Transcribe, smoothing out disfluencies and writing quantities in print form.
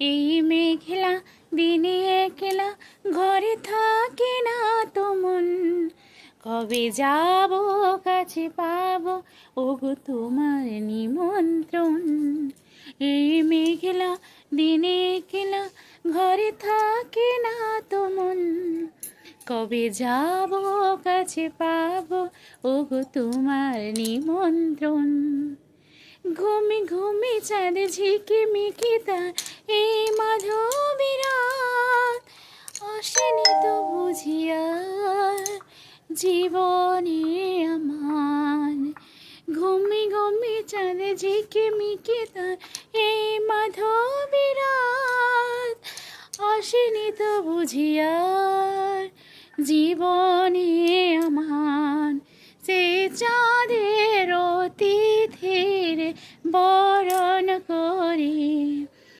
এই মেঘলা দিনে একলা ঘরে থাকে না তো মন। কবে যাব কাছে পাবো ওগো তোমার নিমন্ত্রণ। এই মেঘলা দিনে একলা ঘরে থাকে না তো মন। কবে যাব কাছে পাবো ওগো তোমার নিমন্ত্রণ। ঘুমি ঘুমি চাঁদ ঝিকিমিকি তার এই মাধবী রাত। আসেনি তো বুঝিয়া জীবনে আমার। ঘুমি ঘুমি চাঁদ ঝিকিমিকি তার এই মাধবী রাত। আসেনি তো বুঝিয়া জীবন